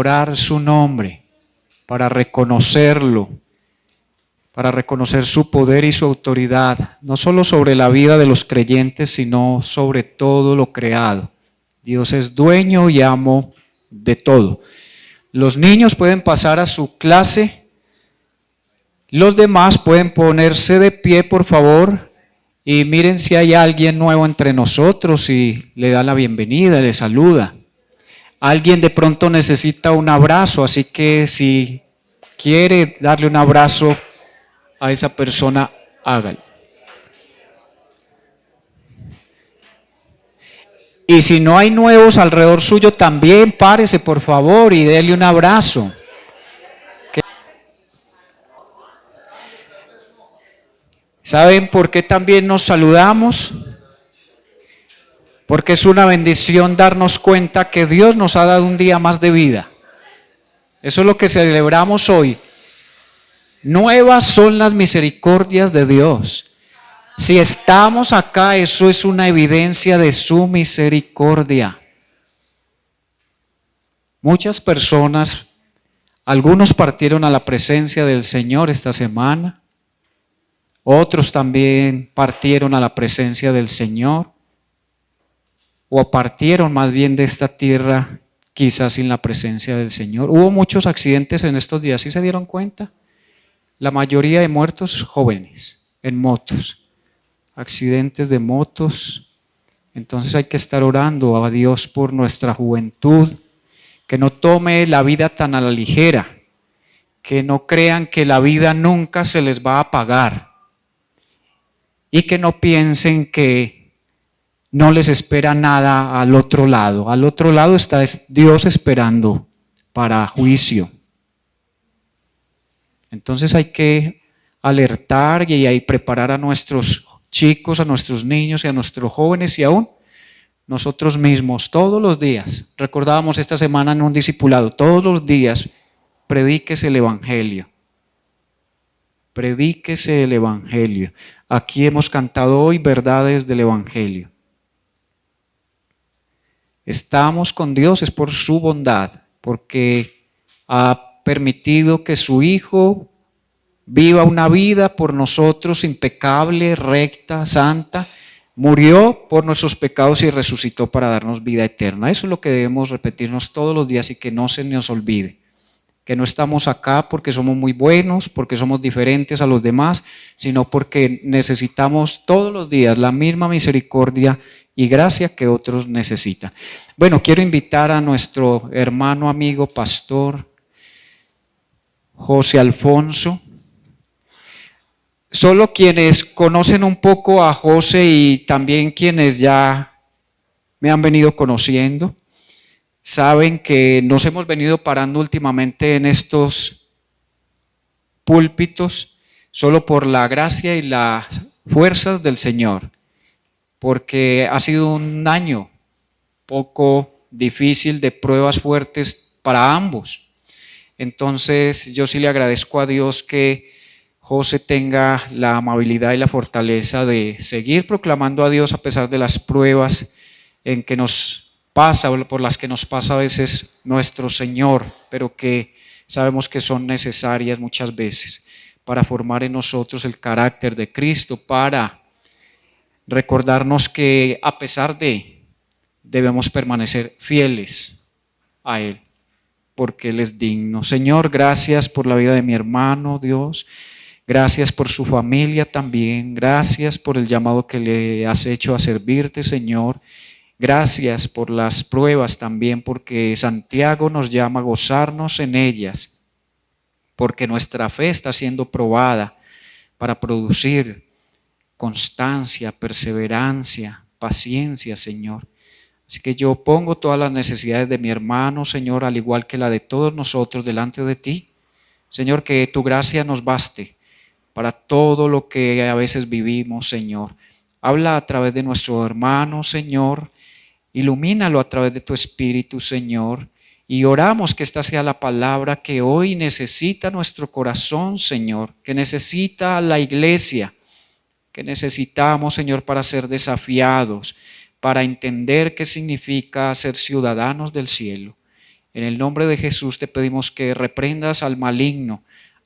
adorar su nombre, para reconocerlo, para reconocer su poder y su autoridad, no solo sobre la vida de los creyentes, sino sobre todo lo creado. Dios es dueño y amo de todo. Los niños pueden pasar a su clase. Los demás pueden ponerse de pie, por favor, y miren si hay alguien nuevo entre nosotros y le da la bienvenida, le saluda. Alguien de pronto necesita un abrazo, así que si quiere darle un abrazo a esa persona, hágalo. Y si no hay nuevos alrededor suyo, también párese, por favor, y déle un abrazo. ¿Saben por qué también nos saludamos? Porque es una bendición darnos cuenta que Dios nos ha dado un día más de vida. Eso es lo que celebramos hoy. Nuevas son las misericordias de Dios. Si estamos acá, eso es una evidencia de su misericordia. Muchas personas, algunos partieron a la presencia del Señor esta semana. Otros también partieron a la presencia del Señor, o partieron más bien de esta tierra quizás sin la presencia del Señor. Hubo muchos accidentes en estos días, ¿sí se dieron cuenta? La mayoría de muertos jóvenes, en motos, accidentes de motos. Entonces hay que estar orando a Dios por nuestra juventud, que no tome la vida tan a la ligera, que no crean que la vida nunca se les va a pagar. Y que no piensen que no les espera nada al otro lado. Al otro lado está Dios esperando para juicio. Entonces hay que alertar y hay preparar a nuestros chicos, a nuestros niños y a nuestros jóvenes y aún nosotros mismos todos los días. Recordábamos esta semana en un discipulado, todos los días predíquese el Evangelio. Predíquese el Evangelio. Aquí hemos cantado hoy verdades del Evangelio. Estamos con Dios es por su bondad, porque ha permitido que su Hijo viva una vida por nosotros impecable, recta, santa, murió por nuestros pecados y resucitó para darnos vida eterna. Eso es lo que debemos repetirnos todos los días y que no se nos olvide. Que no estamos acá porque somos muy buenos, porque somos diferentes a los demás, sino porque necesitamos todos los días la misma misericordia y gracia que otros necesitan. Bueno, quiero invitar a nuestro hermano, amigo, pastor José Alfonso. Solo quienes conocen un poco a José y también quienes ya me han venido conociendo, saben que nos hemos venido parando últimamente en estos púlpitos solo por la gracia y las fuerzas del Señor, porque ha sido un año poco difícil de pruebas fuertes para ambos. Entonces yo sí le agradezco a Dios que José tenga la amabilidad y la fortaleza de seguir proclamando a Dios a pesar de las pruebas en que nos pasa, por las que nos pasa a veces nuestro Señor, pero que sabemos que son necesarias muchas veces para formar en nosotros el carácter de Cristo, para recordarnos que a pesar de, debemos permanecer fieles a Él, porque Él es digno. Señor, gracias por la vida de mi hermano, Dios. Gracias por su familia también. Gracias por el llamado que le has hecho a servirte, Señor. Gracias por las pruebas también, porque Santiago nos llama a gozarnos en ellas, porque nuestra fe está siendo probada para producir constancia, perseverancia, paciencia, Señor. Así que yo pongo todas las necesidades de mi hermano, Señor, al igual que la de todos nosotros delante de ti. Señor, que tu gracia nos baste para todo lo que a veces vivimos, Señor. Habla a través de nuestro hermano, Señor. Ilumínalo a través de tu Espíritu, Señor, y oramos que esta sea la palabra que hoy necesita nuestro corazón, Señor, que necesita la iglesia, que necesitamos, Señor, para ser desafiados, para entender qué significa ser ciudadanos del cielo. En el nombre de Jesús te pedimos que reprendas al maligno,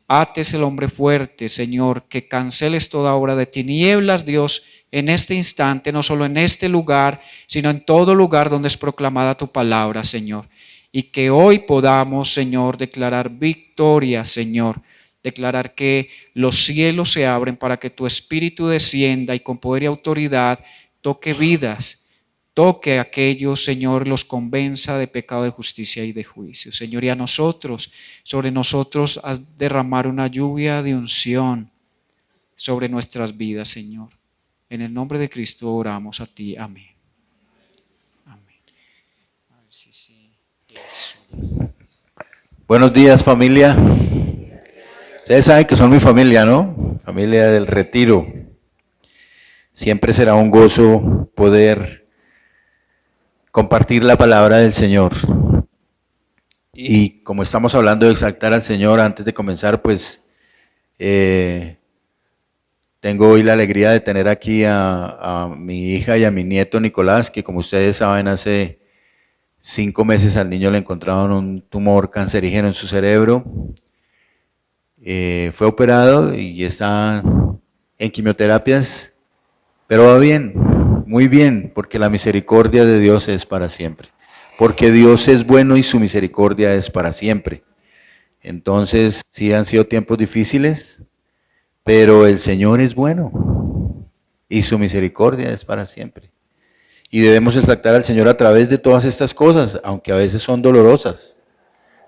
ates el hombre fuerte, Señor, que canceles toda obra de tinieblas, Dios, en este instante, no solo en este lugar, sino en todo lugar donde es proclamada tu palabra, Señor. Y que hoy podamos, Señor, declarar victoria, Señor, declarar que los cielos se abren para que tu Espíritu descienda y con poder y autoridad toque vidas, toque a aquellos, Señor, los convenza de pecado, de justicia y de juicio. Señor, y a nosotros, sobre nosotros haz derramar una lluvia de unción sobre nuestras vidas, Señor. En el nombre de Cristo oramos a ti. Amén. Amén. A ver si sí. Buenos días, familia. Ustedes saben que son mi familia, ¿no? Familia del Retiro. Siempre será un gozo poder compartir la palabra del Señor. Y como estamos hablando de exaltar al Señor, antes de comenzar, pues tengo hoy la alegría de tener aquí a mi hija y a mi nieto Nicolás, que como ustedes saben, hace 5 meses al niño le encontraron un tumor cancerígeno en su cerebro. Fue operado y está en quimioterapias, pero va bien, muy bien, porque la misericordia de Dios es para siempre. Porque Dios es bueno y su misericordia es para siempre. Entonces, sí han sido tiempos difíciles, pero el Señor es bueno y su misericordia es para siempre. Y debemos exaltar al Señor a través de todas estas cosas, aunque a veces son dolorosas,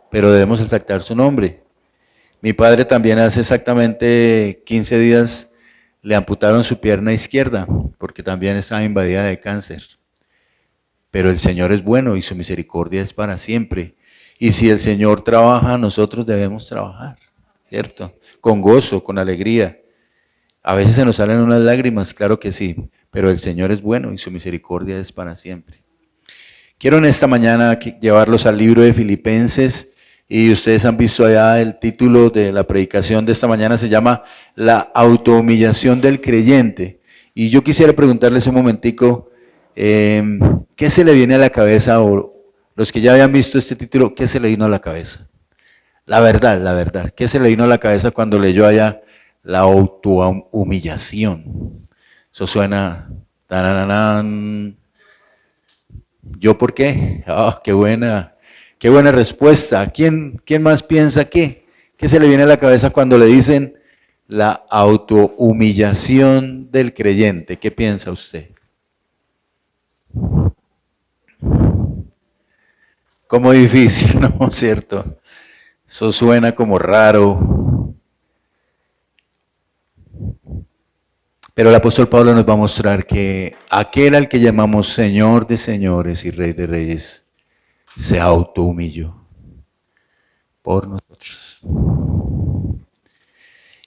pero debemos exaltar su nombre. Mi padre también hace exactamente 15 días le amputaron su pierna izquierda, porque también estaba invadida de cáncer. Pero el Señor es bueno y su misericordia es para siempre. Y si el Señor trabaja, nosotros debemos trabajar, ¿cierto? Con gozo, con alegría. A veces se nos salen unas lágrimas, claro que sí, pero el Señor es bueno y su misericordia es para siempre. Quiero en esta mañana llevarlos al libro de Filipenses, y ustedes han visto allá el título de la predicación de esta mañana, se llama La autohumillación del creyente. Y yo quisiera preguntarles un momentico, ¿qué se le viene a la cabeza, o los que ya habían visto este título, qué se le vino a la cabeza? La verdad, ¿qué se le vino a la cabeza cuando leyó allá la autohumillación? Eso suena, tararán. ¿Yo por qué? ¡Ah, qué buena respuesta! ¿Quién más piensa qué? ¿Qué se le viene a la cabeza cuando le dicen la autohumillación del creyente? ¿Qué piensa usted? Como difícil, ¿no? ¿Cierto? Eso suena como raro. Pero el apóstol Pablo nos va a mostrar que aquel al que llamamos Señor de señores y Rey de reyes se autohumilló por nosotros.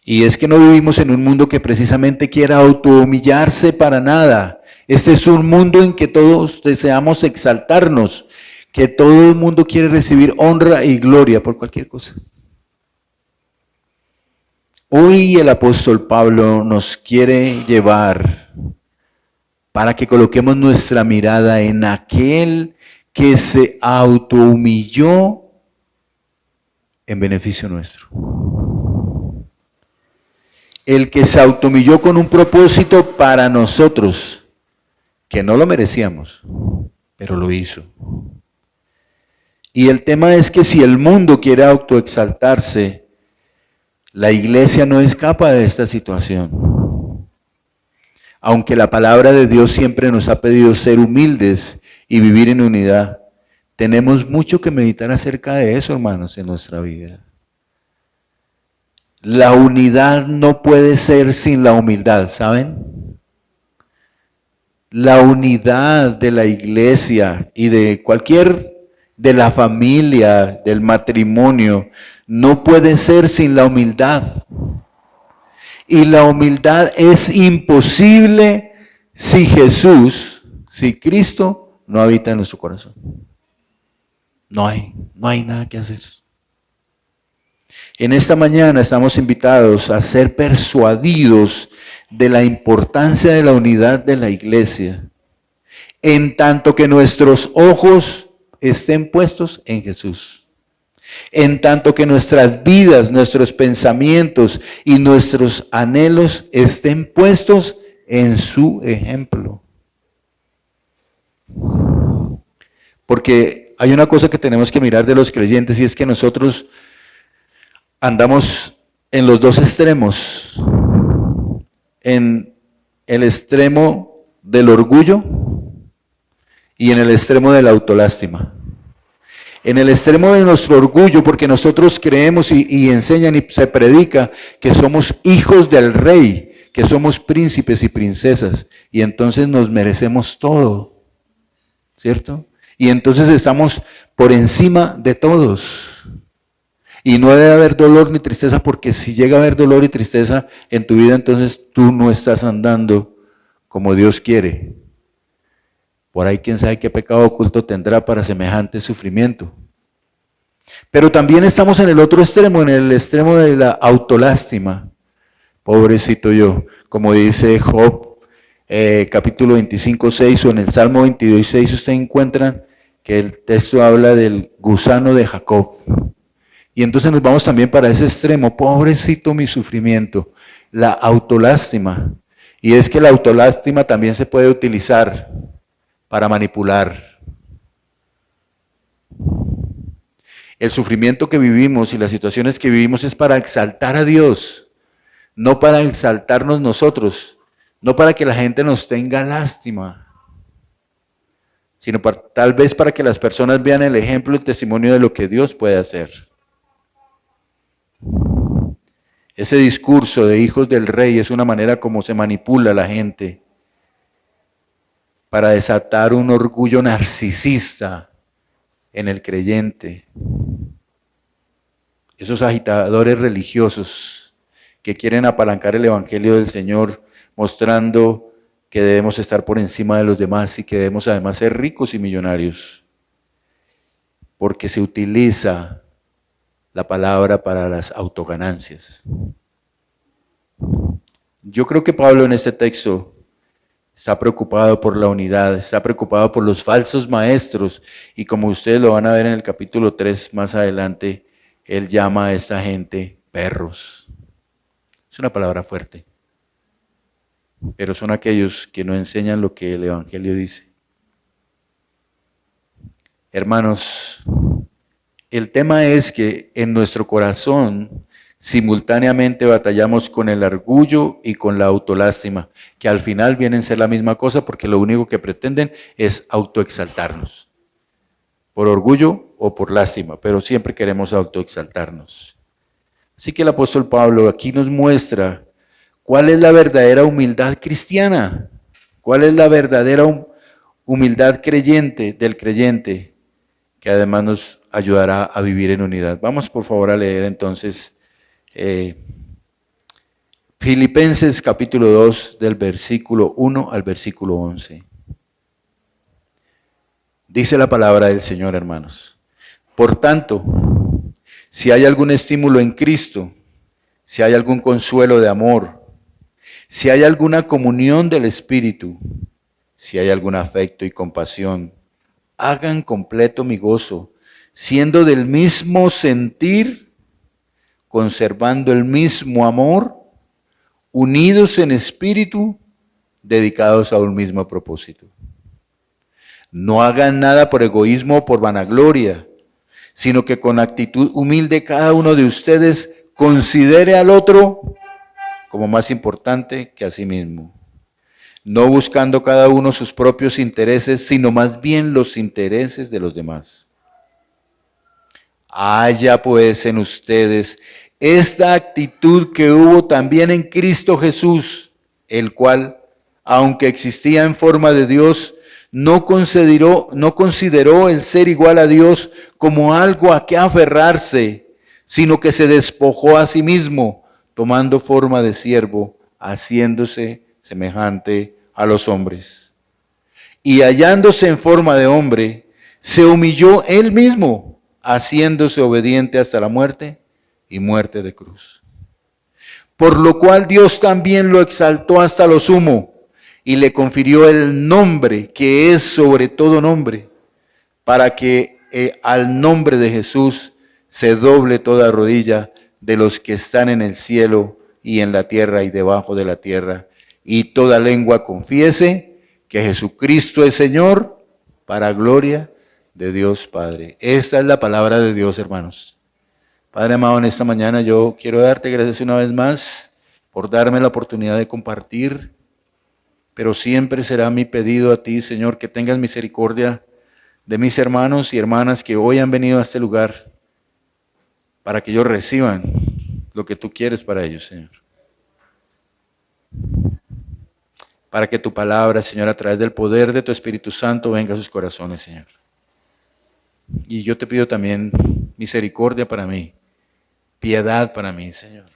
Y es que no vivimos en un mundo que precisamente quiera autohumillarse para nada. Este es un mundo en que todos deseamos exaltarnos, que todo el mundo quiere recibir honra y gloria por cualquier cosa. Hoy el apóstol Pablo nos quiere llevar para que coloquemos nuestra mirada en aquel que se autohumilló en beneficio nuestro. El que se autohumilló con un propósito para nosotros, que no lo merecíamos, pero lo hizo. Y el tema es que si el mundo quiere autoexaltarse, la iglesia no escapa de esta situación. Aunque la palabra de Dios siempre nos ha pedido ser humildes y vivir en unidad, tenemos mucho que meditar acerca de eso, hermanos, en nuestra vida. La unidad no puede ser sin la humildad, ¿saben? La unidad de la iglesia y de la familia, del matrimonio, no puede ser sin la humildad. Y la humildad es imposible si Cristo no habita en nuestro corazón. No hay nada que hacer. En esta mañana estamos invitados a ser persuadidos de la importancia de la unidad de la iglesia, en tanto que nuestros ojos estén puestos en Jesús. En tanto que nuestras vidas, nuestros pensamientos y nuestros anhelos estén puestos en su ejemplo. Porque hay una cosa que tenemos que mirar de los creyentes y es que nosotros andamos en los dos extremos. En el extremo del orgullo y en el extremo de la autolástima. En el extremo de nuestro orgullo, porque nosotros creemos y enseñan y se predica que somos hijos del rey, que somos príncipes y princesas, y entonces nos merecemos todo, ¿cierto? Y entonces estamos por encima de todos. Y no debe haber dolor ni tristeza, porque si llega a haber dolor y tristeza en tu vida, entonces tú no estás andando como Dios quiere. Por ahí quién sabe qué pecado oculto tendrá para semejante sufrimiento. Pero también estamos en el otro extremo, en el extremo de la autolástima. Pobrecito yo, como dice Job, capítulo 25, 6, o en el Salmo 22, 6, ustedes encuentran que el texto habla del gusano de Jacob. Y entonces nos vamos también para ese extremo, pobrecito mi sufrimiento, la autolástima. Y es que la autolástima también se puede utilizar para manipular. El sufrimiento que vivimos y las situaciones que vivimos es para exaltar a Dios, no para exaltarnos nosotros, no para que la gente nos tenga lástima, sino tal vez para que las personas vean el ejemplo y el testimonio de lo que Dios puede hacer. Ese discurso de hijos del rey es una manera como se manipula a la gente para desatar un orgullo narcisista en el creyente. Esos agitadores religiosos que quieren apalancar el evangelio del Señor mostrando que debemos estar por encima de los demás y que debemos además ser ricos y millonarios, porque se utiliza la palabra para las autoganancias. Yo creo que Pablo en este texto está preocupado por la unidad, está preocupado por los falsos maestros, y como ustedes lo van a ver en el capítulo 3 más adelante, él llama a esta gente perros. Es una palabra fuerte, pero son aquellos que no enseñan lo que el evangelio dice. Hermanos, el tema es que en nuestro corazón simultáneamente batallamos con el orgullo y con la autolástima, que al final vienen a ser la misma cosa, porque lo único que pretenden es autoexaltarnos, por orgullo o por lástima, pero siempre queremos autoexaltarnos. Así que el apóstol Pablo aquí nos muestra cuál es la verdadera humildad cristiana, cuál es la verdadera humildad creyente del creyente, que además nos ayudará a vivir en unidad. Vamos por favor a leer entonces Filipenses capítulo 2 del versículo 1 al versículo 11. Dice la palabra del Señor, hermanos. Por tanto, si hay algún estímulo en Cristo, si hay algún consuelo de amor, si hay alguna comunión del Espíritu, si hay algún afecto y compasión, hagan completo mi gozo, siendo del mismo sentir, conservando el mismo amor, unidos en espíritu, dedicados a un mismo propósito. No hagan nada por egoísmo o por vanagloria, sino que con actitud humilde cada uno de ustedes considere al otro como más importante que a sí mismo, no buscando cada uno sus propios intereses, sino más bien los intereses de los demás. Haya pues en ustedes esta actitud que hubo también en Cristo Jesús, el cual, aunque existía en forma de Dios, no consideró el ser igual a Dios como algo a que aferrarse, sino que se despojó a sí mismo, tomando forma de siervo, haciéndose semejante a los hombres. Y hallándose en forma de hombre, se humilló él mismo, haciéndose obediente hasta la muerte y muerte de cruz. Por lo cual Dios también lo exaltó hasta lo sumo y le confirió el nombre que es sobre todo nombre, para que al nombre de Jesús se doble toda rodilla de los que están en el cielo y en la tierra y debajo de la tierra, y toda lengua confiese que Jesucristo es Señor, para gloria de Dios Padre. Esta es la palabra de Dios, hermanos. Padre amado, en esta mañana yo quiero darte gracias una vez más por darme la oportunidad de compartir, pero siempre será mi pedido a ti, Señor, que tengas misericordia de mis hermanos y hermanas que hoy han venido a este lugar para que ellos reciban lo que tú quieres para ellos, Señor. Para que tu palabra, Señor, a través del poder de tu Espíritu Santo venga a sus corazones, Señor. Y yo te pido también misericordia para mí, piedad para mí, Señor,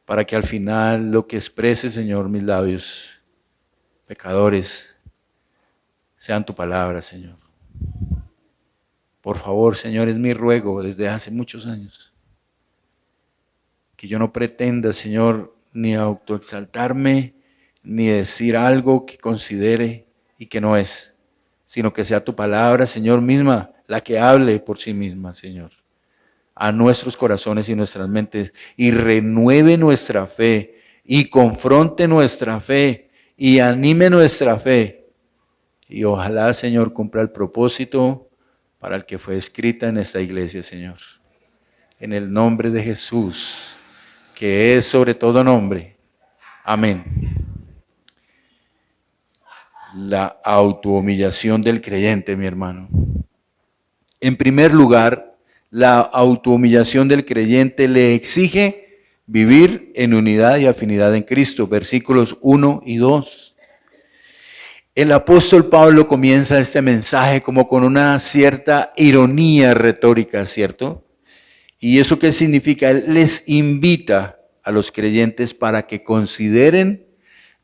para que al final lo que exprese, Señor, mis labios, pecadores, sean tu palabra, Señor. Por favor, Señor, es mi ruego desde hace muchos años, que yo no pretenda, Señor, ni autoexaltarme, ni decir algo que considere y que no es, sino que sea tu palabra, Señor, misma, la que hable por sí misma, Señor, a nuestros corazones y nuestras mentes, y renueve nuestra fe, y confronte nuestra fe, y anime nuestra fe, y ojalá, Señor, cumpla el propósito para el que fue escrita en esta iglesia, Señor. En el nombre de Jesús, que es sobre todo nombre. Amén. La autohumillación del creyente, mi hermano. En primer lugar, la autohumillación del creyente le exige vivir en unidad y afinidad en Cristo. Versículos 1 y 2. El apóstol Pablo comienza este mensaje como con una cierta ironía retórica, ¿cierto? ¿Y eso qué significa? Él les invita a los creyentes para que consideren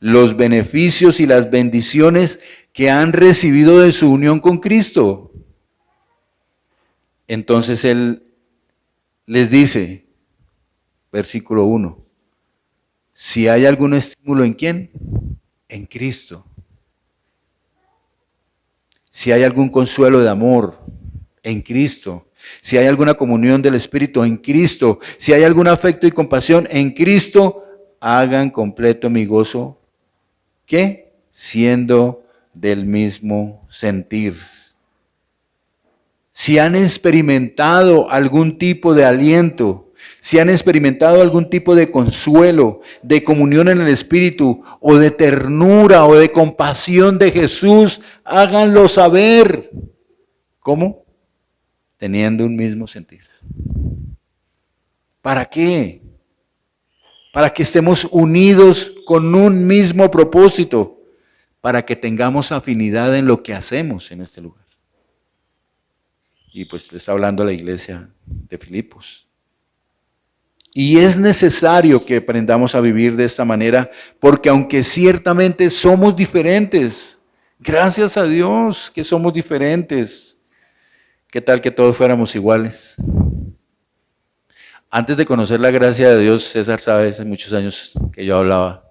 los beneficios y las bendiciones que han recibido de su unión con Cristo. Entonces él les dice, versículo 1, si hay algún estímulo ¿en quién? En Cristo. Si hay algún consuelo de amor, en Cristo. Si hay alguna comunión del Espíritu, en Cristo. Si hay algún afecto y compasión, en Cristo, hagan completo mi gozo. ¿Qué? Siendo del mismo sentir. Si han experimentado algún tipo de aliento, si han experimentado algún tipo de consuelo, de comunión en el Espíritu, o de ternura, o de compasión de Jesús, háganlo saber. ¿Cómo? Teniendo un mismo sentir. ¿Para qué? Para que estemos unidos con un mismo propósito, para que tengamos afinidad en lo que hacemos en este lugar. Y pues le está hablando a la iglesia de Filipos. Y es necesario que aprendamos a vivir de esta manera, porque aunque ciertamente somos diferentes, gracias a Dios que somos diferentes, ¿qué tal que todos fuéramos iguales? Antes de conocer la gracia de Dios, César sabe, hace muchos años que yo hablaba,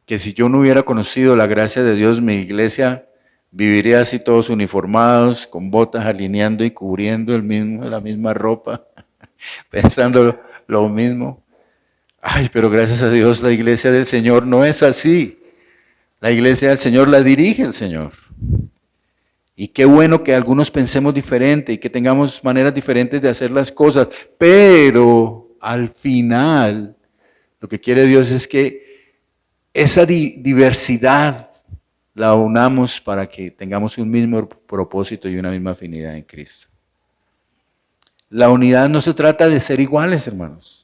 que si yo no hubiera conocido la gracia de Dios, mi iglesia viviría así todos uniformados, con botas, alineando y cubriendo la misma ropa, pensando lo mismo. Ay, pero gracias a Dios la iglesia del Señor no es así. La iglesia del Señor la dirige el Señor. Y qué bueno que algunos pensemos diferente y que tengamos maneras diferentes de hacer las cosas, pero al final lo que quiere Dios es que esa diversidad la unamos para que tengamos un mismo propósito y una misma afinidad en Cristo. La unidad no se trata de ser iguales, hermanos.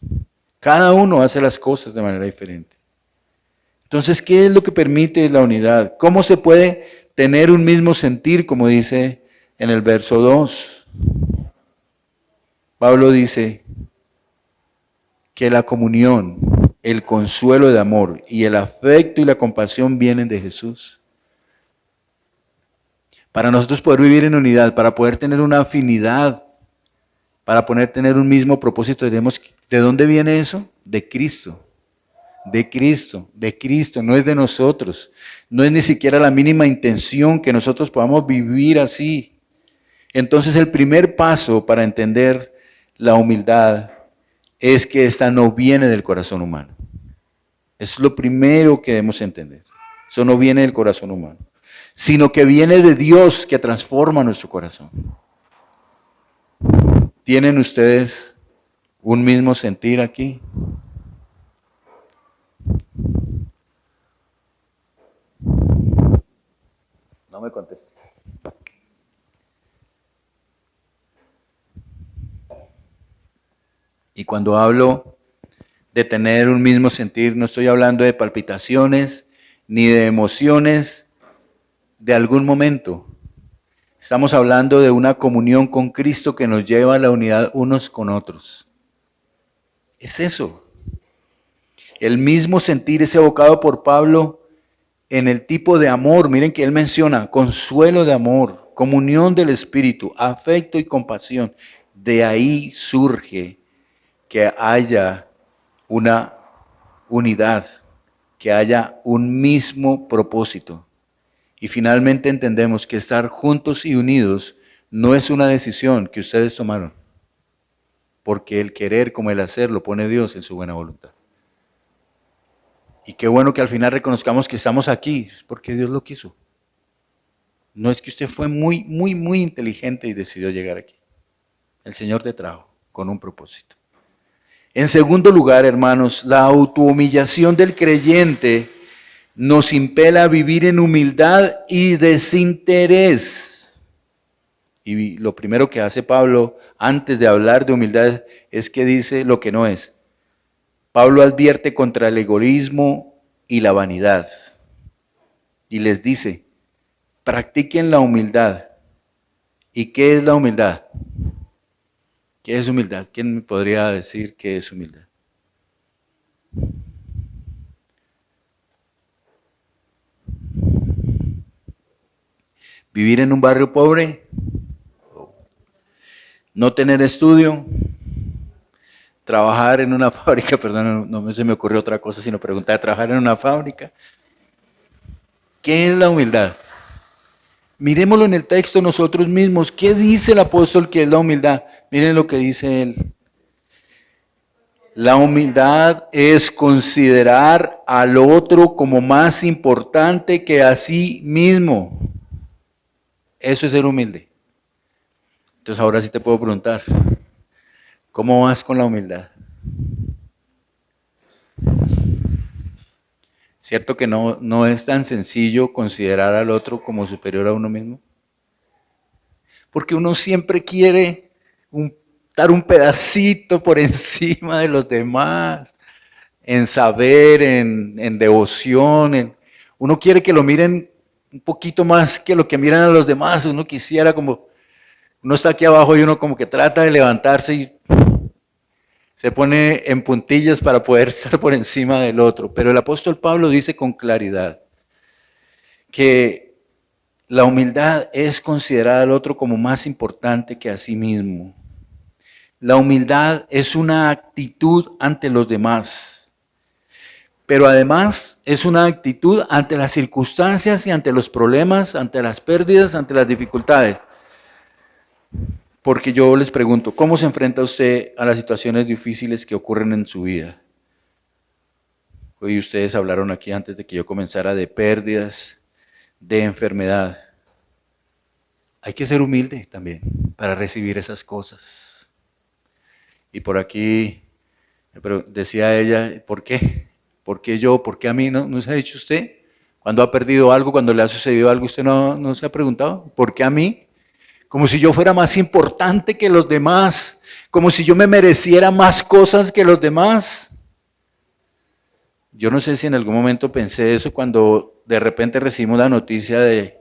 Cada uno hace las cosas de manera diferente. Entonces, ¿qué es lo que permite la unidad? ¿Cómo se puede tener un mismo sentir, como dice en el verso 2? Pablo dice que la comunión, el consuelo de amor y el afecto y la compasión vienen de Jesús. Para nosotros poder vivir en unidad, para poder tener una afinidad, para poder tener un mismo propósito, ¿de dónde viene eso? De Cristo. de Cristo, no es de nosotros. No es ni siquiera la mínima intención que nosotros podamos vivir así. Entonces el primer paso para entender la humildad es que esta no viene del corazón humano. Eso es lo primero que debemos entender. Eso no viene del corazón humano, sino que viene de Dios que transforma nuestro corazón. ¿Tienen ustedes un mismo sentir aquí? No me conteste. Y cuando hablo de tener un mismo sentir, no estoy hablando de palpitaciones ni de emociones de algún momento. Estamos hablando de una comunión con Cristo que nos lleva a la unidad unos con otros. Es eso. El mismo sentir es evocado por Pablo en el tipo de amor. Miren que él menciona consuelo de amor, comunión del Espíritu, afecto y compasión. De ahí surge que haya una unidad, que haya un mismo propósito. Y finalmente entendemos que estar juntos y unidos no es una decisión que ustedes tomaron, porque el querer como el hacer lo pone Dios en su buena voluntad. Y qué bueno que al final reconozcamos que estamos aquí, porque Dios lo quiso. No es que usted fue muy inteligente y decidió llegar aquí. El Señor te trajo con un propósito. En segundo lugar, hermanos, la autohumillación del creyente nos impela a vivir en humildad y desinterés. Y lo primero que hace Pablo antes de hablar de humildad es que dice lo que no es. Pablo advierte contra el egoísmo y la vanidad. Y les dice, practiquen la humildad. ¿Y qué es la humildad? ¿Qué es humildad? ¿Quién me podría decir qué es humildad? Vivir en un barrio pobre, no tener estudio, trabajar en una fábrica, perdón, no se me ocurrió otra cosa sino preguntar, trabajar en una fábrica. ¿Qué es la humildad? Miremoslo en el texto nosotros mismos. ¿Qué dice el apóstol que es la humildad? Miren lo que dice él. La humildad es considerar al otro como más importante que a sí mismo. Eso es ser humilde. Entonces ahora sí te puedo preguntar, ¿cómo vas con la humildad? ¿Cierto que no es tan sencillo considerar al otro como superior a uno mismo? Porque uno siempre quiere dar un pedacito por encima de los demás, en saber, en devoción. Uno quiere que lo miren un poquito más que lo que miran a los demás. Uno quisiera como, uno está aquí abajo y uno como que trata de levantarse y se pone en puntillas para poder estar por encima del otro. Pero el apóstol Pablo dice con claridad que la humildad es considerar al otro como más importante que a sí mismo. La humildad es una actitud ante los demás, pero además es una actitud ante las circunstancias y ante los problemas, ante las pérdidas, ante las dificultades. Porque yo les pregunto, ¿cómo se enfrenta usted a las situaciones difíciles que ocurren en su vida? Hoy ustedes hablaron aquí antes de que yo comenzara de pérdidas, de enfermedad. Hay que ser humilde también para recibir esas cosas. Y por aquí decía ella, ¿por qué? ¿Por qué yo? ¿Por qué a mí? ¿No se ha dicho usted? Cuando ha perdido algo, cuando le ha sucedido algo, ¿usted no se ha preguntado? ¿Por qué a mí? Como si yo fuera más importante que los demás, como si yo me mereciera más cosas que los demás. Yo no sé si en algún momento pensé eso cuando de repente recibimos la noticia de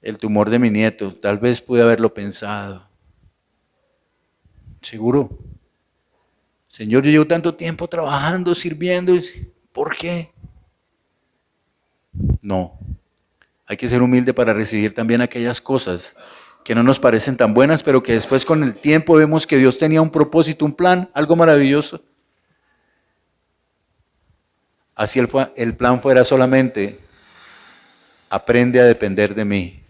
el tumor de mi nieto. Tal vez pude haberlo pensado. Seguro. Señor, yo llevo tanto tiempo trabajando, sirviendo. ¿Por qué? No. Hay que ser humilde para recibir también aquellas cosas que no nos parecen tan buenas, pero que después con el tiempo vemos que Dios tenía un propósito, un plan, algo maravilloso. así el plan fuera solamente, aprende a depender de mí.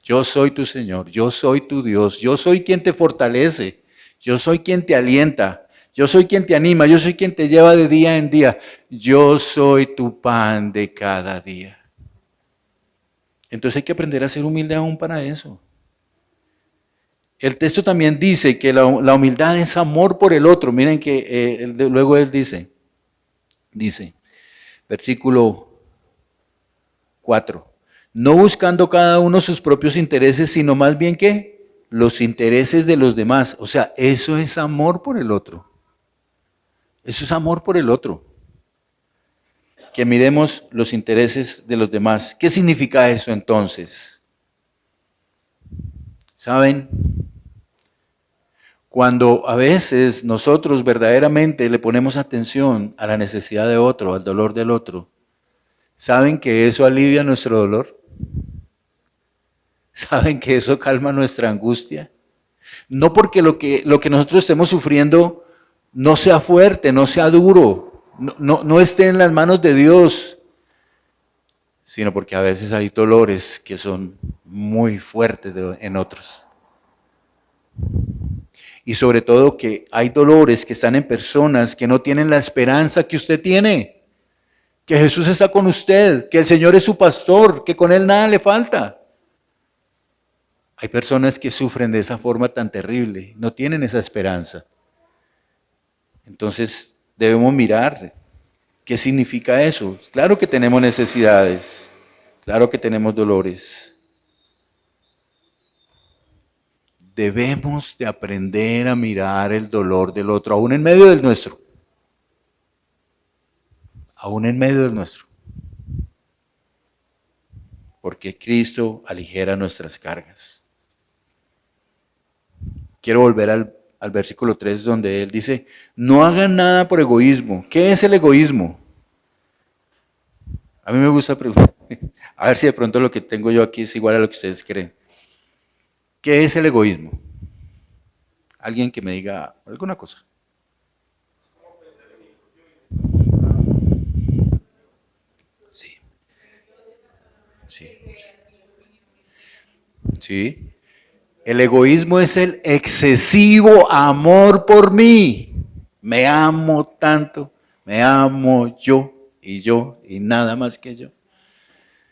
Yo soy tu Señor, yo soy tu Dios, yo soy quien te fortalece, yo soy quien te alienta, yo soy quien te anima, yo soy quien te lleva de día en día. Yo soy tu pan de cada día. Entonces hay que aprender a ser humilde aún para eso. El texto también dice que la humildad es amor por el otro. Miren que luego él dice, versículo 4, no buscando cada uno sus propios intereses, sino más bien que los intereses de los demás. O sea, eso es amor por el otro. Eso es amor por el otro. Que miremos los intereses de los demás. ¿Qué significa eso entonces? ¿Saben? Cuando a veces nosotros verdaderamente le ponemos atención a la necesidad de otro, al dolor del otro, ¿saben que eso alivia nuestro dolor? ¿Saben que eso calma nuestra angustia? No porque lo que nosotros estemos sufriendo no sea fuerte, no sea duro, no esté en las manos de Dios, sino porque a veces hay dolores que son muy fuertes en otros. Y sobre todo que hay dolores que están en personas que no tienen la esperanza que usted tiene, que Jesús está con usted, que el Señor es su pastor, que con Él nada le falta. Hay personas que sufren de esa forma tan terrible, no tienen esa esperanza. Entonces debemos mirar qué significa eso. Claro que tenemos necesidades, claro que tenemos dolores. Debemos de aprender a mirar el dolor del otro, aún en medio del nuestro. Aún en medio del nuestro. Porque Cristo aligera nuestras cargas. Quiero volver al versículo 3 donde Él dice, no hagan nada por egoísmo. ¿Qué es el egoísmo? A mí me gusta preguntar, a ver si de pronto lo que tengo yo aquí es igual a lo que ustedes creen. ¿Qué es el egoísmo? Alguien que me diga alguna cosa. Sí. Sí. Sí. El egoísmo es el excesivo amor por mí. Me amo tanto, me amo yo y nada más que yo.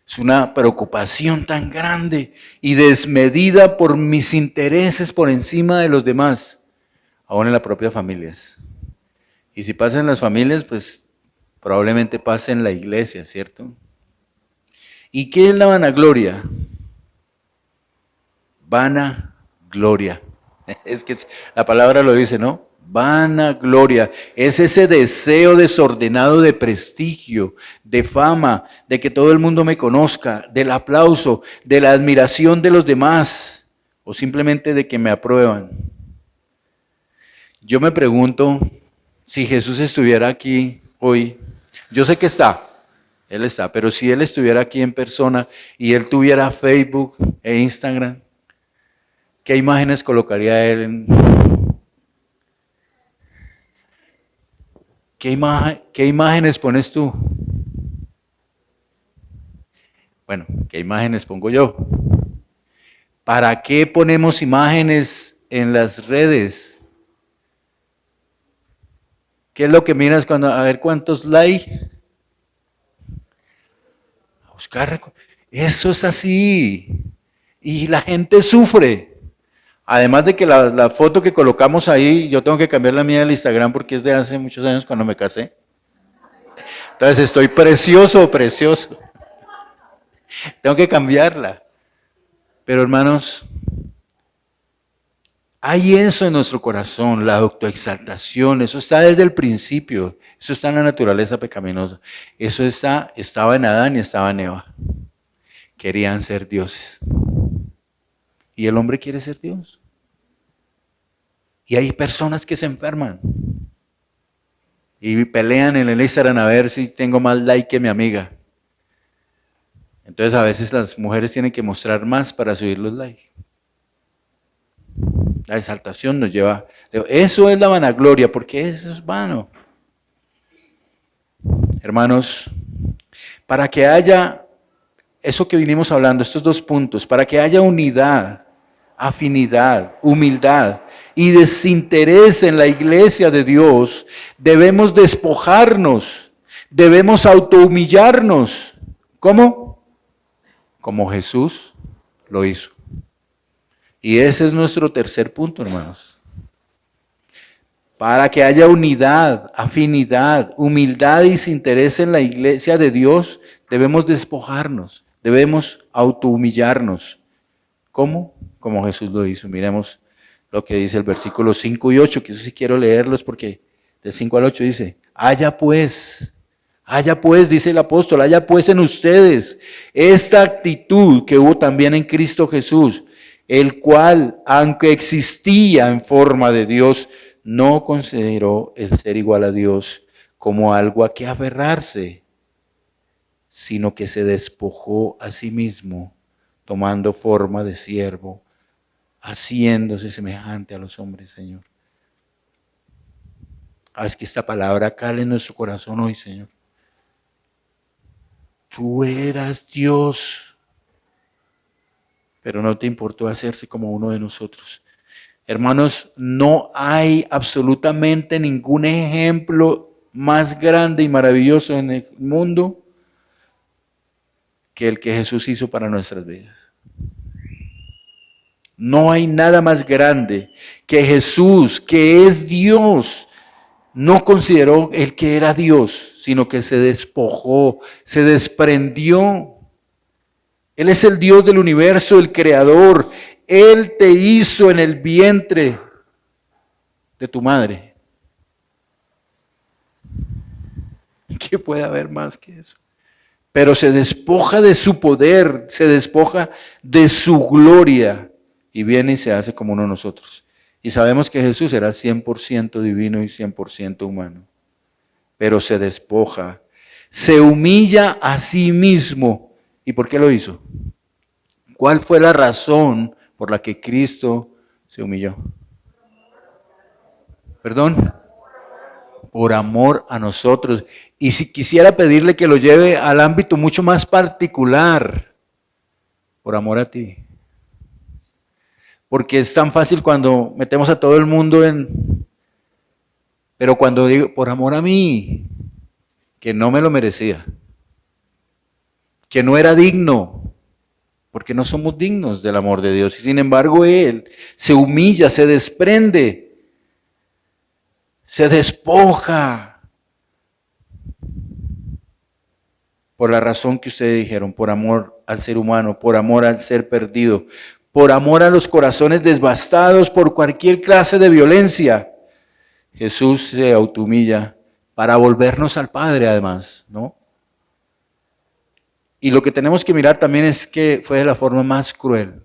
Es una preocupación tan grande y desmedida por mis intereses por encima de los demás, aún en las propias familias. Y si pasa en las familias, pues probablemente pase en la iglesia, ¿cierto? ¿Y qué es la vanagloria? Vanagloria. Es que la palabra lo dice, ¿no? Vanagloria. Es ese deseo desordenado de prestigio, de fama, de que todo el mundo me conozca, del aplauso, de la admiración de los demás, o simplemente de que me aprueban. Yo me pregunto, si Jesús estuviera aquí hoy, yo sé que Él está, pero si Él estuviera aquí en persona y Él tuviera Facebook e Instagram, ¿qué imágenes colocaría Él? ¿Qué imágenes pones tú? Bueno, ¿qué imágenes pongo yo? ¿Para qué ponemos imágenes en las redes? ¿Qué es lo que miras cuando, a ver cuántos likes? A buscar. Eso es así. Y la gente sufre. Además de que la foto que colocamos ahí, yo tengo que cambiar la mía del Instagram porque es de hace muchos años cuando me casé. Entonces estoy precioso, precioso. Tengo que cambiarla. Pero hermanos, hay eso en nuestro corazón, la autoexaltación, eso está desde el principio, eso está en la naturaleza pecaminosa. Eso estaba en Adán y estaba en Eva. Querían ser dioses. Y el hombre quiere ser Dios. Y hay personas que se enferman. Y pelean en el Instagram a ver si tengo más like que mi amiga. Entonces a veces las mujeres tienen que mostrar más para subir los likes. La exaltación nos lleva. Eso es la vanagloria, porque eso es vano. Hermanos, para que haya eso que vinimos hablando, estos dos puntos, para que haya unidad, afinidad, humildad y desinterés en la iglesia de Dios, debemos despojarnos, debemos autohumillarnos. ¿Cómo? Como Jesús lo hizo. Y ese es nuestro tercer punto, hermanos. Para que haya unidad, afinidad, humildad y desinterés en la iglesia de Dios, debemos despojarnos, debemos autohumillarnos. ¿Cómo? Como Jesús lo hizo. Miremos lo que dice el versículo 5 y 8, que eso sí quiero leerlos porque del 5 al 8 dice, haya pues, dice el apóstol, haya pues en ustedes esta actitud que hubo también en Cristo Jesús, el cual, aunque existía en forma de Dios, no consideró el ser igual a Dios como algo a que aferrarse, sino que se despojó a sí mismo, tomando forma de siervo, haciéndose semejante a los hombres, Señor. Haz que esta palabra cale en nuestro corazón hoy, Señor. Tú eras Dios, pero no te importó hacerse como uno de nosotros. Hermanos, no hay absolutamente ningún ejemplo más grande y maravilloso en el mundo que el que Jesús hizo para nuestras vidas. No hay nada más grande que Jesús, que es Dios, no consideró el que era Dios, sino que se despojó, se desprendió. Él es el Dios del universo, el creador. Él te hizo en el vientre de tu madre. ¿Qué puede haber más que eso? Pero se despoja de su poder, se despoja de su gloria y viene y se hace como uno de nosotros. Y sabemos que Jesús era 100% divino y 100% humano. Pero se despoja, se humilla a sí mismo. ¿Y por qué lo hizo? ¿Cuál fue la razón por la que Cristo se humilló? ¿Perdón? Por amor a nosotros. Y si quisiera pedirle que lo lleve al ámbito mucho más particular, por amor a ti. Porque es tan fácil cuando metemos a todo el mundo en... Pero cuando digo, por amor a mí, que no me lo merecía, que no era digno, porque no somos dignos del amor de Dios. Y sin embargo Él se humilla, se desprende, se despoja. Por la razón que ustedes dijeron, por amor al ser humano, por amor al ser perdido, por amor a los corazones devastados por cualquier clase de violencia. Jesús se autohumilla para volvernos al Padre además, ¿no? Y lo que tenemos que mirar también es que fue de la forma más cruel,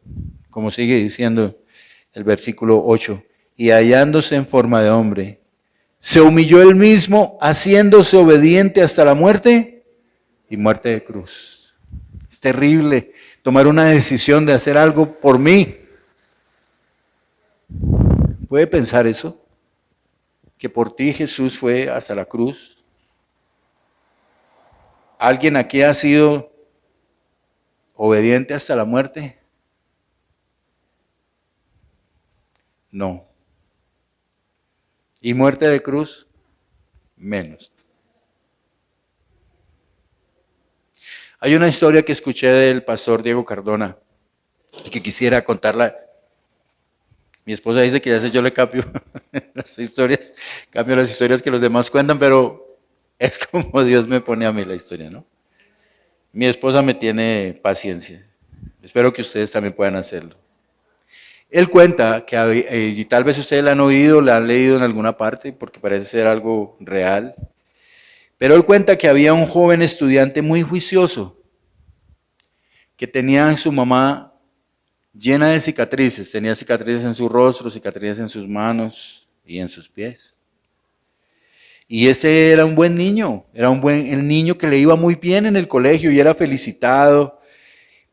como sigue diciendo el versículo 8, y hallándose en forma de hombre, se humilló él mismo, haciéndose obediente hasta la muerte y muerte de cruz. Es terrible tomar una decisión de hacer algo por mí. ¿Puede pensar eso? Que por ti Jesús fue hasta la cruz. ¿Alguien aquí ha sido obediente hasta la muerte? No. ¿Y muerte de cruz? Menos. Hay una historia que escuché del pastor Diego Cardona y que quisiera contarla. Mi esposa dice que a veces yo le cambio las historias, cambio las historias que los demás cuentan, pero es como Dios me pone a mí la historia, ¿no? Mi esposa me tiene paciencia. Espero que ustedes también puedan hacerlo. Él cuenta que, y tal vez ustedes la han oído, la han leído en alguna parte, porque parece ser algo real, pero él cuenta que había un joven estudiante muy juicioso, que tenía a su mamá llena de cicatrices, tenía cicatrices en su rostro, cicatrices en sus manos y en sus pies. Y ese era un buen niño, era el niño que le iba muy bien en el colegio y era felicitado,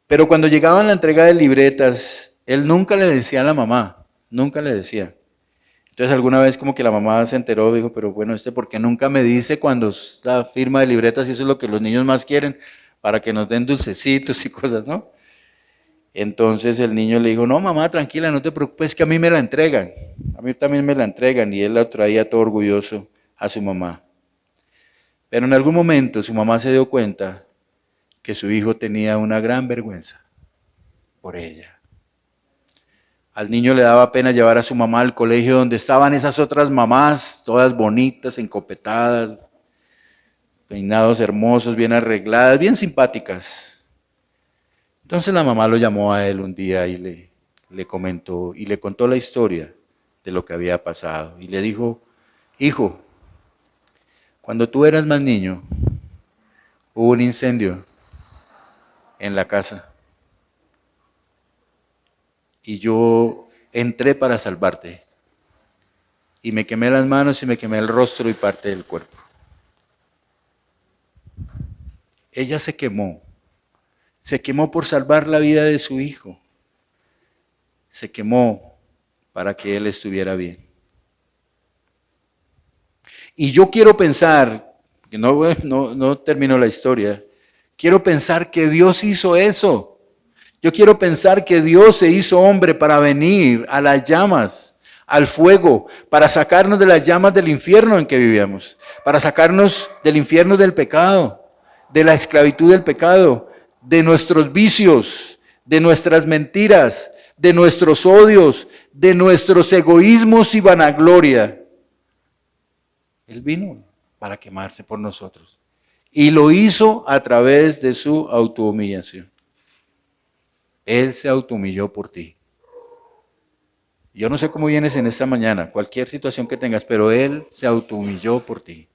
pero cuando llegaban la entrega de libretas, él nunca le decía a la mamá, nunca le decía. Entonces alguna vez como que la mamá se enteró, dijo, pero bueno, ¿por qué nunca me dice cuando está firma de libretas y eso es lo que los niños más quieren, para que nos den dulcecitos y cosas, ¿no? Entonces el niño le dijo, no mamá, tranquila, no te preocupes, que a mí me la entregan, a mí también me la entregan, y él la traía todo orgulloso a su mamá. Pero en algún momento su mamá se dio cuenta que su hijo tenía una gran vergüenza por ella. Al niño le daba pena llevar a su mamá al colegio donde estaban esas otras mamás, todas bonitas, encopetadas, peinados hermosos, bien arregladas, bien simpáticas. Entonces la mamá lo llamó a él un día y le comentó y le contó la historia de lo que había pasado. Y le dijo, hijo, cuando tú eras más niño, hubo un incendio en la casa. Y yo entré para salvarte. Y me quemé las manos y me quemé el rostro y parte del cuerpo. Ella se quemó por salvar la vida de su hijo. Se quemó para que él estuviera bien. Y yo quiero pensar, que no termino la historia, quiero pensar que Dios hizo eso. Yo quiero pensar que Dios se hizo hombre para venir a las llamas, al fuego, para sacarnos de las llamas del infierno en que vivíamos, para sacarnos del infierno del pecado, de la esclavitud del pecado, de nuestros vicios, de nuestras mentiras, de nuestros odios, de nuestros egoísmos y vanagloria. Él vino para quemarse por nosotros y lo hizo a través de su autohumillación. Él se autohumilló por ti. Yo no sé cómo vienes en esta mañana, cualquier situación que tengas, pero Él se autohumilló por ti.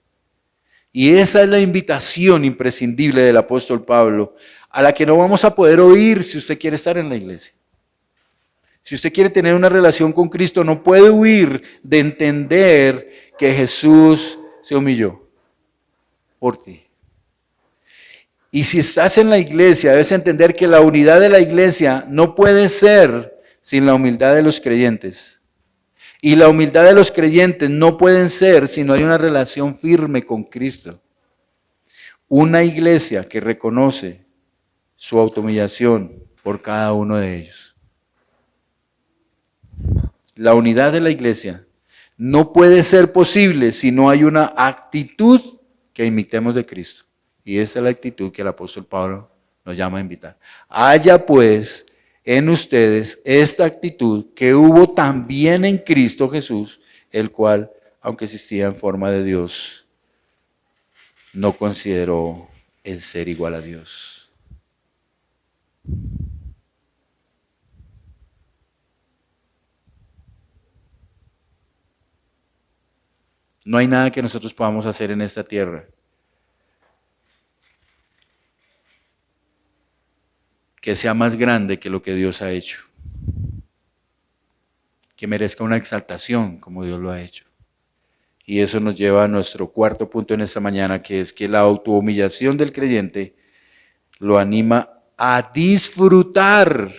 Y esa es la invitación imprescindible del apóstol Pablo, a la que no vamos a poder oír si usted quiere estar en la iglesia. Si usted quiere tener una relación con Cristo, no puede huir de entender que Jesús se humilló por ti. Y si estás en la iglesia, debes entender que la unidad de la iglesia no puede ser sin la humildad de los creyentes. Y la humildad de los creyentes no pueden ser si no hay una relación firme con Cristo. Una iglesia que reconoce su autohumillación por cada uno de ellos. La unidad de la iglesia no puede ser posible si no hay una actitud que imitemos de Cristo. Y esa es la actitud que el apóstol Pablo nos llama a invitar. Haya pues en ustedes esta actitud que hubo también en Cristo Jesús, el cual, aunque existía en forma de Dios, no consideró el ser igual a Dios. No hay nada que nosotros podamos hacer en esta tierra que sea más grande que lo que Dios ha hecho, que merezca una exaltación como Dios lo ha hecho. Y eso nos lleva a nuestro cuarto punto en esta mañana, que es que la autohumillación del creyente lo anima a disfrutar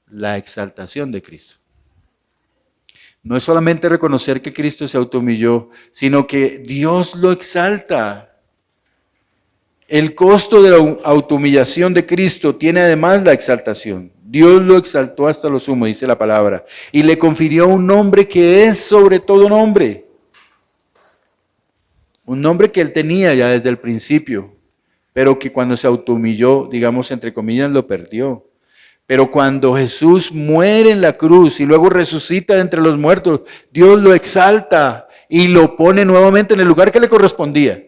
la exaltación de Cristo. No es solamente reconocer que Cristo se autohumilló, sino que Dios lo exalta. El costo de la autohumillación de Cristo tiene además la exaltación. Dios lo exaltó hasta lo sumo, dice la palabra, y le confirió un nombre que es sobre todo nombre. Un nombre que él tenía ya desde el principio, pero que cuando se autohumilló, digamos entre comillas, lo perdió. Pero cuando Jesús muere en la cruz y luego resucita de entre los muertos, Dios lo exalta y lo pone nuevamente en el lugar que le correspondía.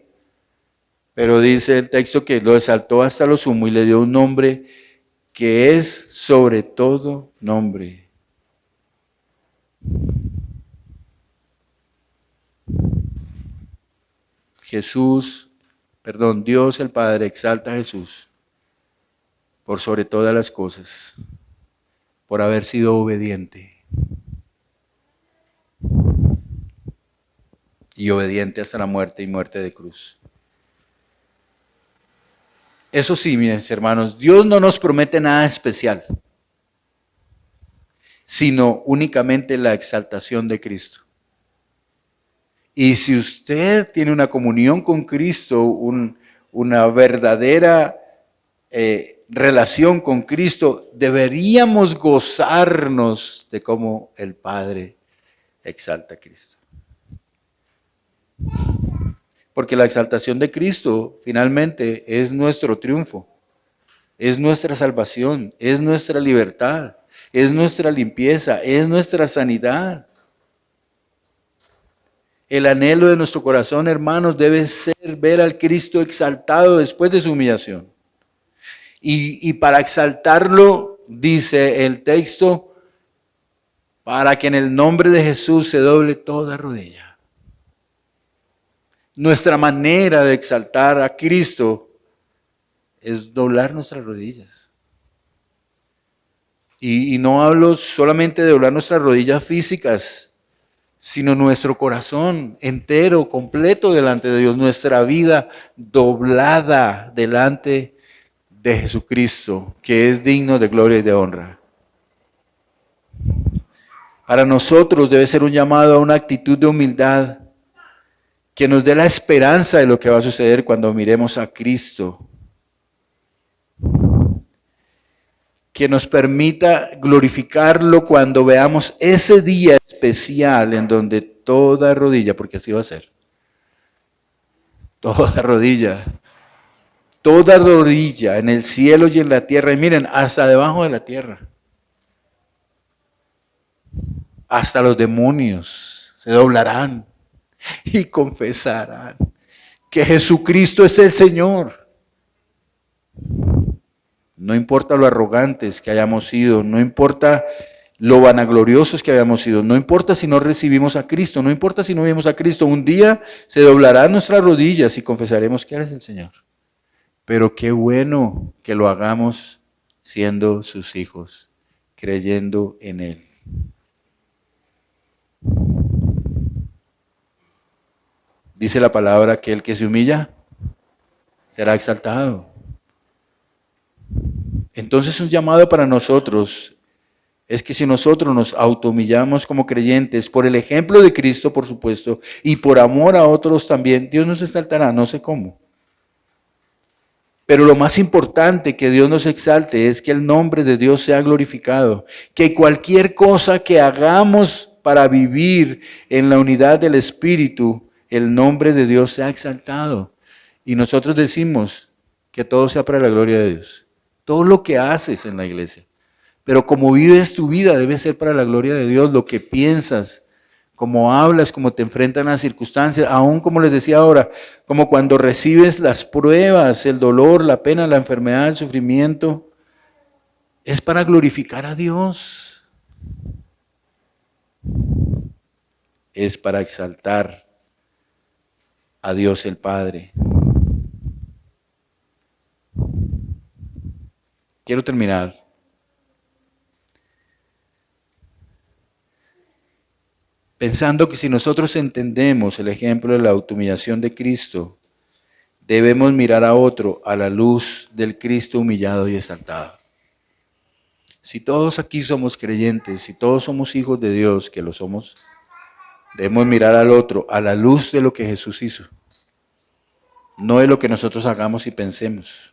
Pero dice el texto que lo exaltó hasta lo sumo y le dio un nombre que es sobre todo nombre. Dios el Padre exalta a Jesús por sobre todas las cosas, por haber sido obediente. Y obediente hasta la muerte y muerte de cruz. Eso sí, mis hermanos, Dios no nos promete nada especial, sino únicamente la exaltación de Cristo. Y si usted tiene una comunión con Cristo, una verdadera relación con Cristo, deberíamos gozarnos de cómo el Padre exalta a Cristo. Porque la exaltación de Cristo finalmente es nuestro triunfo, es nuestra salvación, es nuestra libertad, es nuestra limpieza, es nuestra sanidad. El anhelo de nuestro corazón, hermanos, debe ser ver al Cristo exaltado después de su humillación. Y para exaltarlo, dice el texto, para que en el nombre de Jesús se doble toda rodilla. Nuestra manera de exaltar a Cristo es doblar nuestras rodillas. Y no hablo solamente de doblar nuestras rodillas físicas, sino nuestro corazón entero, completo delante de Dios, nuestra vida doblada delante de Jesucristo, que es digno de gloria y de honra. Para nosotros debe ser un llamado a una actitud de humildad que nos dé la esperanza de lo que va a suceder cuando miremos a Cristo. Que nos permita glorificarlo cuando veamos ese día especial en donde toda rodilla, porque así va a ser, toda rodilla en el cielo y en la tierra, y miren, hasta debajo de la tierra, hasta los demonios se doblarán y confesarán que Jesucristo es el Señor. No importa lo arrogantes que hayamos sido, no importa lo vanagloriosos que hayamos sido, no importa si no recibimos a Cristo, no importa si no vimos a Cristo, un día se doblarán nuestras rodillas y confesaremos que eres el Señor. Pero qué bueno que lo hagamos siendo sus hijos, creyendo en Él. Dice la palabra que el que se humilla será exaltado. Entonces un llamado para nosotros es que si nosotros nos autohumillamos como creyentes, por el ejemplo de Cristo, por supuesto, y por amor a otros también, Dios nos exaltará, no sé cómo. Pero lo más importante que Dios nos exalte es que el nombre de Dios sea glorificado, que cualquier cosa que hagamos para vivir en la unidad del Espíritu, el nombre de Dios sea exaltado. Y nosotros decimos que todo sea para la gloria de Dios. Todo lo que haces en la iglesia. Pero como vives tu vida debe ser para la gloria de Dios, lo que piensas, cómo hablas, cómo te enfrentan a circunstancias, aún como les decía ahora, como cuando recibes las pruebas, el dolor, la pena, la enfermedad, el sufrimiento, es para glorificar a Dios. Es para exaltar a Dios el Padre. Quiero terminar pensando que si nosotros entendemos el ejemplo de la autohumillación de Cristo, debemos mirar a otro a la luz del Cristo humillado y exaltado. Si todos aquí somos creyentes, si todos somos hijos de Dios, que lo somos, debemos mirar al otro a la luz de lo que Jesús hizo, no de lo que nosotros hagamos y pensemos.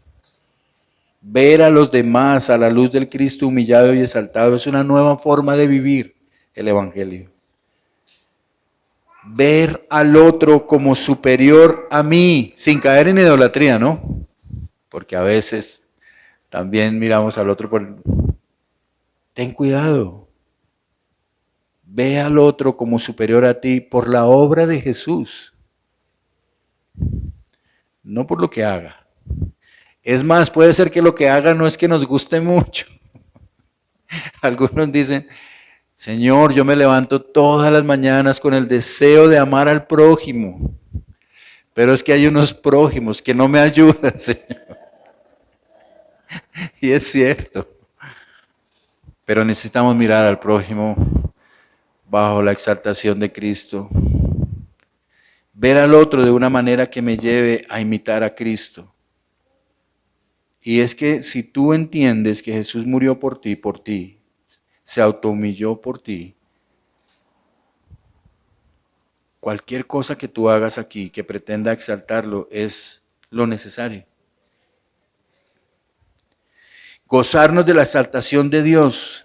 Ver a los demás a la luz del Cristo humillado y exaltado es una nueva forma de vivir el Evangelio. Ver al otro como superior a mí, sin caer en idolatría, ¿no? Porque a veces también miramos al otro por... Ten cuidado. Ve al otro como superior a ti por la obra de Jesús, no por lo que haga. Es más, puede ser que lo que haga no es que nos guste mucho. Algunos dicen, Señor, yo me levanto todas las mañanas con el deseo de amar al prójimo, pero es que hay unos prójimos que no me ayudan, Señor. Y es cierto. Pero necesitamos mirar al prójimo bajo la exaltación de Cristo. Ver al otro de una manera que me lleve a imitar a Cristo. Y es que si tú entiendes que Jesús murió por ti, se autohumilló por ti, Cualquier cosa que tú hagas aquí que pretenda exaltarlo es lo necesario. Gozarnos de la exaltación de Dios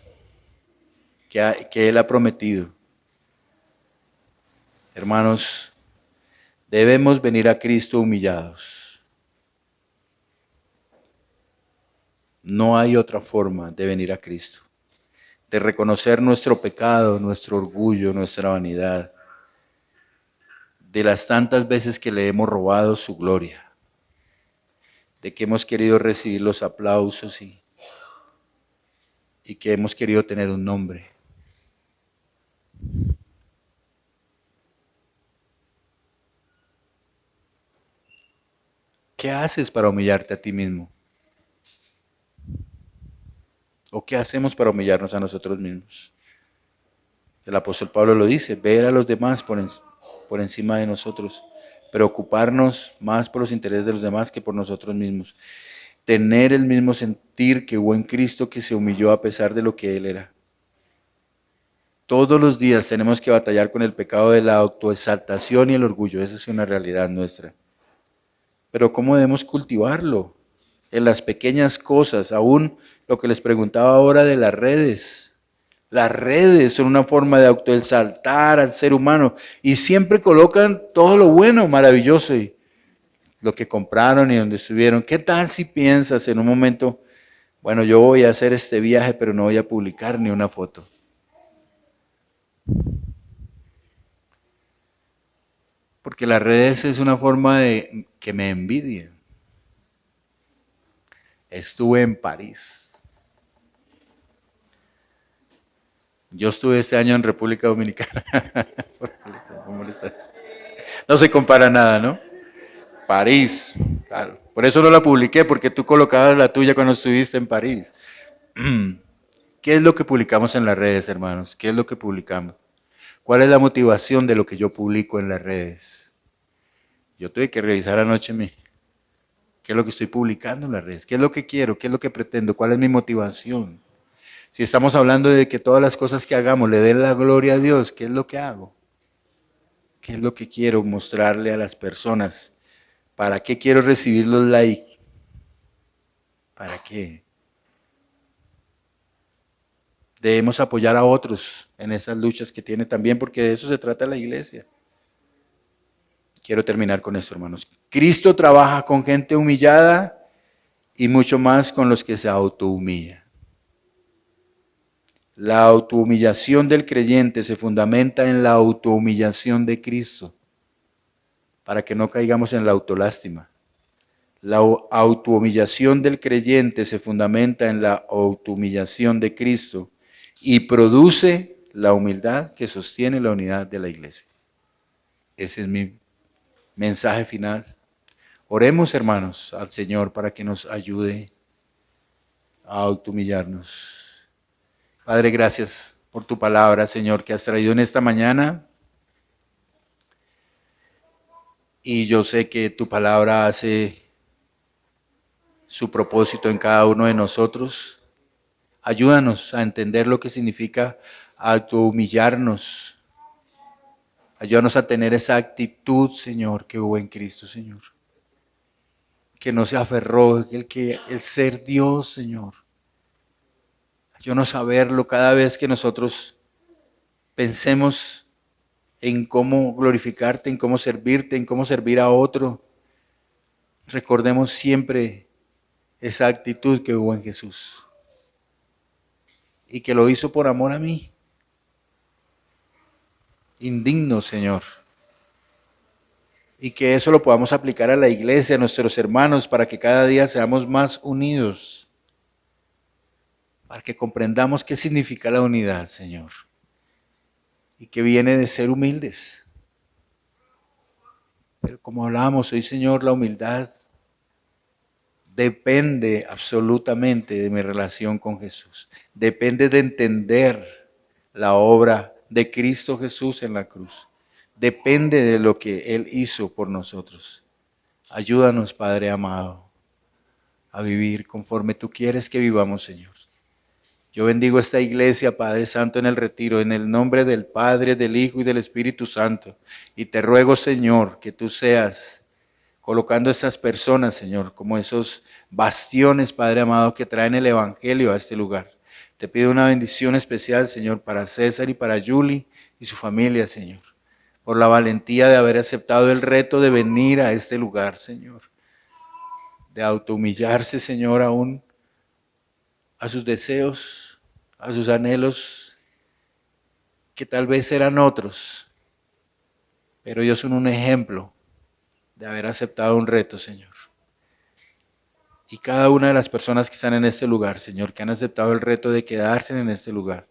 que Él ha prometido. Hermanos, debemos venir a Cristo humillados. No hay otra forma de venir a Cristo, de reconocer nuestro pecado, nuestro orgullo, nuestra vanidad, de las tantas veces que le hemos robado su gloria, de que hemos querido recibir los aplausos y que hemos querido tener un nombre. ¿Qué haces para humillarte a ti mismo? ¿O qué hacemos para humillarnos a nosotros mismos? El apóstol Pablo lo dice, ver a los demás por encima de nosotros, preocuparnos más por los intereses de los demás que por nosotros mismos. Tener el mismo sentir que hubo en Cristo, que se humilló a pesar de lo que Él era. Todos los días tenemos que batallar con el pecado de la autoexaltación y el orgullo. Esa es una realidad nuestra. Pero ¿cómo debemos cultivarlo? En las pequeñas cosas, aún lo que les preguntaba ahora de las redes. Las redes son una forma de autoexaltar al ser humano y siempre colocan todo lo bueno, maravilloso y lo que compraron y donde estuvieron. ¿Qué tal si piensas en un momento, bueno, yo voy a hacer este viaje, pero no voy a publicar ni una foto? Porque las redes es una forma de que me envidien. Estuve en París. Yo estuve este año en República Dominicana. No se compara nada, ¿no? París, claro. Por eso no la publiqué, porque tú colocabas la tuya cuando estuviste en París. ¿Qué es lo que publicamos en las redes, hermanos? ¿Qué es lo que publicamos? ¿Cuál es la motivación de lo que yo publico en las redes? Yo tuve que revisar anoche qué es lo que estoy publicando en las redes, qué es lo que quiero, qué es lo que pretendo, cuál es mi motivación. Si estamos hablando de que todas las cosas que hagamos le den la gloria a Dios, ¿qué es lo que hago? ¿Qué es lo que quiero mostrarle a las personas? ¿Para qué quiero recibir los likes? ¿Para qué? Debemos apoyar a otros en esas luchas que tiene también, porque de eso se trata la iglesia. Quiero terminar con esto, hermanos. Cristo trabaja con gente humillada y mucho más con los que se autohumillan. La autohumillación del creyente se fundamenta en la autohumillación de Cristo, para que no caigamos en la autolástima. La autohumillación del creyente se fundamenta en la autohumillación de Cristo y produce la humildad que sostiene la unidad de la iglesia. Ese es mi mensaje final. Oremos, hermanos, al Señor para que nos ayude a autohumillarnos. Padre, gracias por tu palabra, Señor, que has traído en esta mañana. Y yo sé que tu palabra hace su propósito en cada uno de nosotros. Ayúdanos a entender lo que significa autohumillarnos. Ayúdanos a tener esa actitud, Señor, que hubo en Cristo, Señor. Que no se aferró, el ser Dios, Señor. Ayúdanos a verlo cada vez que nosotros pensemos en cómo glorificarte, en cómo servirte, en cómo servir a otro. Recordemos siempre esa actitud que hubo en Jesús y que lo hizo por amor a mí. Indigno, Señor. Y que eso lo podamos aplicar a la iglesia, a nuestros hermanos, para que cada día seamos más unidos. Para que comprendamos qué significa la unidad, Señor. Y que viene de ser humildes. Pero como hablábamos hoy, Señor, la humildad depende absolutamente de mi relación con Jesús. Depende de entender la obra de Cristo Jesús en la cruz. Depende de lo que Él hizo por nosotros. Ayúdanos, Padre amado, a vivir conforme tú quieres que vivamos, Señor. Yo bendigo esta iglesia, Padre Santo, en el retiro, en el nombre del Padre, del Hijo y del Espíritu Santo. Y te ruego, Señor, que tú seas colocando a estas personas, Señor, como esos bastiones, Padre amado, que traen el Evangelio a este lugar. Te pido una bendición especial, Señor, para César y para Julie y su familia, Señor, por la valentía de haber aceptado el reto de venir a este lugar, Señor, de autohumillarse, Señor, aún a sus deseos, a sus anhelos, que tal vez eran otros, pero ellos son un ejemplo de haber aceptado un reto, Señor. Y cada una de las personas que están en este lugar, Señor, que han aceptado el reto de quedarse en este lugar,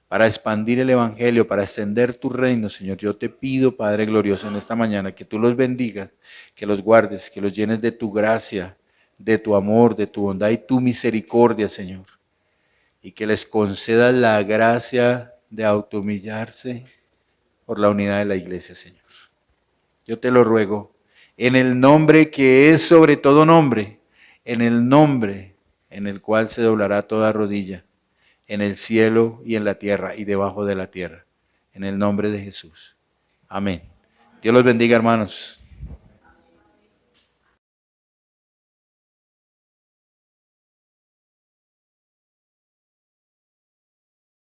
para expandir el Evangelio, para extender tu reino, Señor, yo te pido, Padre glorioso, en esta mañana, que tú los bendigas, que los guardes, que los llenes de tu gracia, de tu amor, de tu bondad y tu misericordia, Señor. Y que les concedas la gracia de autohumillarse por la unidad de la iglesia, Señor. Yo te lo ruego, en el nombre que es sobre todo nombre, en el nombre en el cual se doblará toda rodilla, en el cielo y en la tierra y debajo de la tierra, en el nombre de Jesús. Amén. Dios los bendiga, hermanos.